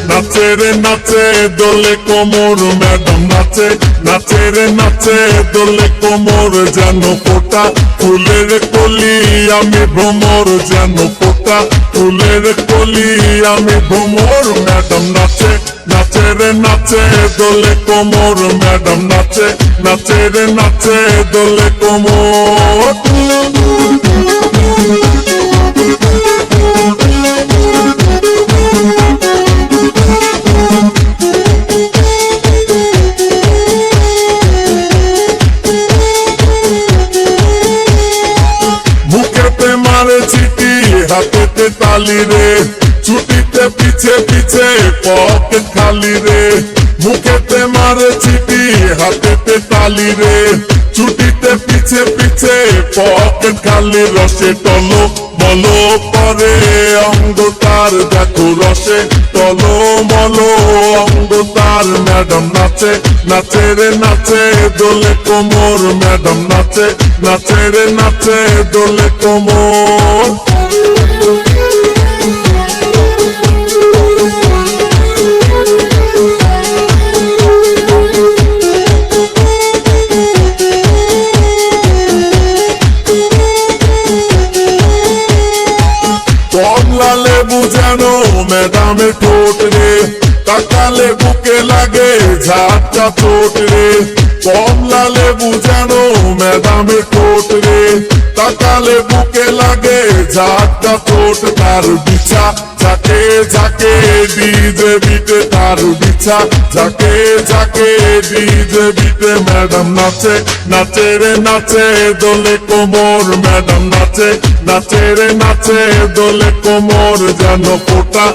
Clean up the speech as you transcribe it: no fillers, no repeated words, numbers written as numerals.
নাচে রে নাচে দোলে কোমর ম্যাডাম নাচে নাচে রে নাচে দোলে কোমর যেন ফোটা ফুলের কলি আমি ভ্রমর যেন ফোটা ফুলের কলি আমি ভ্রমর ম্যাডাম নাচে নাচে রে নাচে দোলে কোমর ম্যাডাম নাচে নাচে রে নাচে দোলে কোমর মুখেতে মারে চিঠি হাতেতে তালি রে ছুটিতে পিছে পিছে পকেট খালি রে মুখেতে মারে চিঠি হাতেতে তালি রে ছুটিতে পিছে পিছে পকেট খালি রসে টলো মলো করে অঙ্গ তার দেখো রসে টলো মলো অঙ্গ তার ম্যাডাম নাচে নাচে রে নাচে দোলে কোমর ম্যাডাম নাচে নাচে রে নাচে দোলে কোমর কমলা লেবু যেন ম্যাডামের ঠোঁট রে তাকালে বুকে লাগে ঝাঁটা চোট রে কমলা লেবু যেন ম্যাডামের ঠোঁট রে তাকালে বুকে লাগে ঝাঁটা চোট তার বিছা ঝাঁকে ঝাঁকে ডিজে বিটে তার বিছা ঝাঁকে ঝাঁকে ডিজে বিটে ম্যাডাম নাচে নাচে রে নাচে দোলে কোমর ম্যাডাম নাচে নাচে রে নাচে দোলে কোমর যেন ফোটা